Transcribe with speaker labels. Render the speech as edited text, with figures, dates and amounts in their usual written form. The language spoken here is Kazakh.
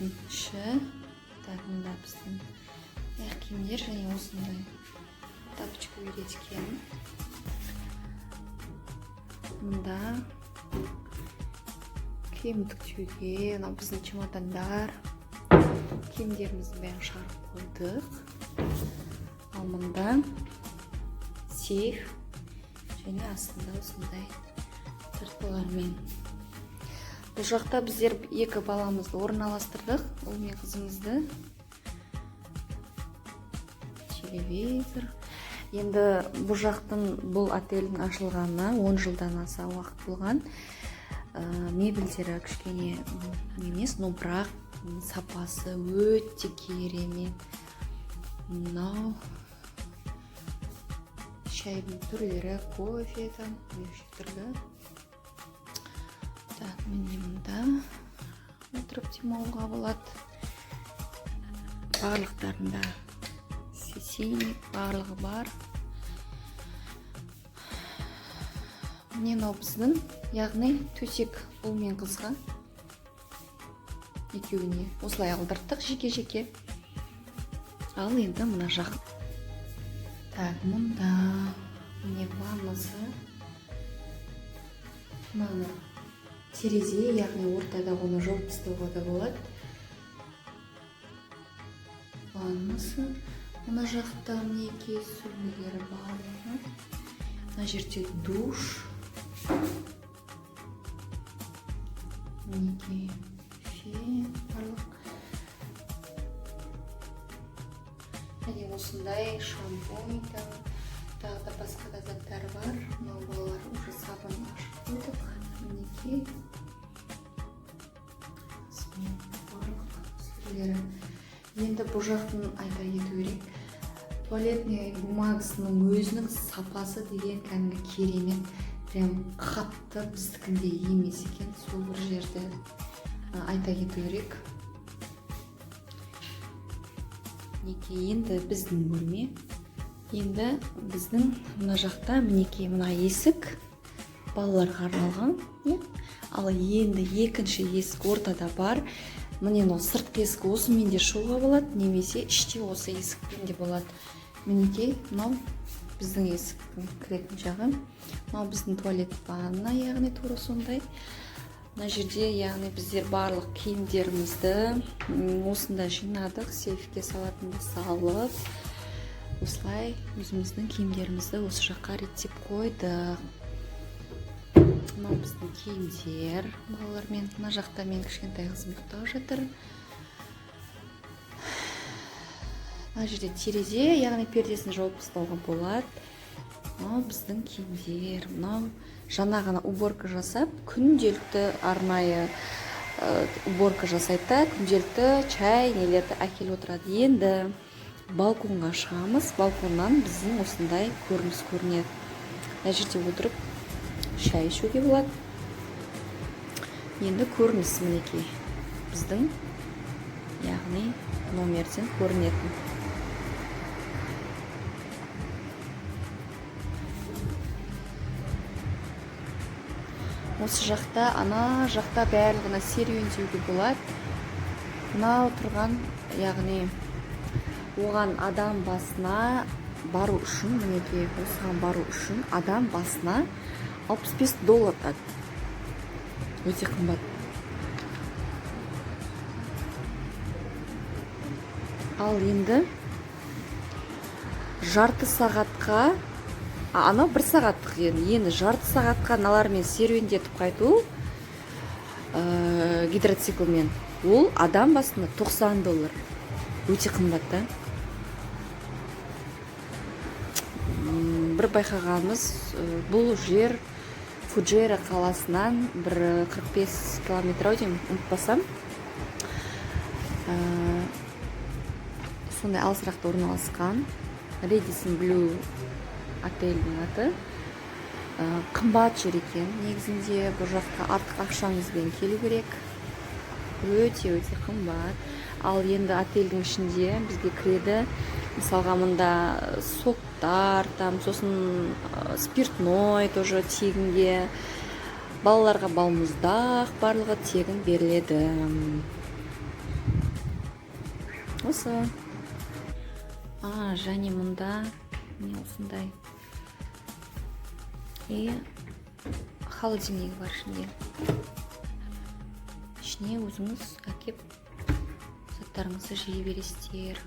Speaker 1: отелдің іші. Так, мында біздің аяқ киімдер және осындай тапочка үйреткен. Мында киім тіктеуге, біздің чемодандар, киімдерімізді бәрін шығарып қойдық. Ал мында сейф және астында осындай тартпалармен. Бұл жақта біздер екі баламызды орналастырдық, ұл мен қызымызды. Телевизор. Енді бұл жақтың, бұл отельдің ашылғанына 10 жылдан аса уақыт болған. Мебельдері кішкене емес, но бірақ сапасы өте керемет. Мынау шайдың түрлері, кофе там, неше түрлі. Так, міне мында отырып демалуға болады. Барлықтарында светильник, барлығы бар. Міне мынау біздің, яғни төсек ұл мен қызға екеуіне осылай алдырттық жеке-жеке. Ал енді мына жақ. Так, мұнда міне ваннасы. Мынаны терезе, яғни ортада оны жауып тастауға да болады. Ваннасы. Мына жақта мінекей сүрмелері барлығы. Мына жерде душ. Мінекей фен барлық. Және осындай шампунь, тағы да басқа да заттар бар. Мынау балалар уже сабын ашып қойдық. Мінекей. Барлық сүрлері. Енді бұл жақтың айта кету керек. Туалетный бумагасының өзінің сапасы деген кәдімгі керемет. Прям қатты біздікіндей емес екен. Сол бір жерде айта кету керек. Мінекей енді біздің бөлме. Енді біздің мына жақта мінекей мына есік балаларға арналған. Ал енді екінші есік ортада бар. Міне сыртқы есік осымен де шығуға болады, немесе іште осы есікпен де болады. Мінекей мынау біздің есіктің кіретін жағы. Мынау біздің туалет ванна, яғни тура сондай. Мына жерде, яғни біздер барлық киімдерімізді осында жинадық, сейфке салатынды салып, осылай өзіміздің киімдерімізді осы жаққа реттеп қойдық. Мынау біздің киімдер балалармен. Мына жақта мен кішкентай қызым ұйықтап жатыр. Мына жерде терезе, яғни пердесін жауып тастауға болады. Мынау біздің киімдер. Мынау жаңа ғана уборка жасап, күнделікті арнайы уборка жасайды, күнделікті чай нелерді әкеліп отырады. Енді балконға шығамыз. Балконнан біздің осындай көрініс көрінеді. Мына жерде отырып шай ішуге болады. Енді көрініс мінекей біздің, яғни номерден көрінетін. Осы жақта, ана жақта барлығына серуендеуге болады. Мынау тұрған, яғни оған адам басына бару үшін, мінекей осыған бару үшін адам басына $65 өте қымбат. Ал енді жарты сағатқа, анау 1 сағаттық енді жарты сағатқа аналармен серуендетіп қайту гидроциклмен, ол адам басына $90. Өте қымбат, да? Бір байқағанымыз, бұл жер Фуджейра қаласынан бір 45 километр деймін, ұмытпасам. Сондай алысырақта орналасқан Radisson Blu отельдің аты. Қымбат жер екен. Негізінде бұл жаққа артық ақшаңызбен келу керек. Өте қымбат. Ал енді отельдің ішінде бізге кіреді. Мысалға мұнда соктар, сосын спиртной тоже тегінге, балаларға балмұздақ барлығы тегін беріледі. осы. Және мұнда не осындай холодильнигі бар ішінде. Ішіне өзіңіз әкеп заттарыңызды жей бересіздер.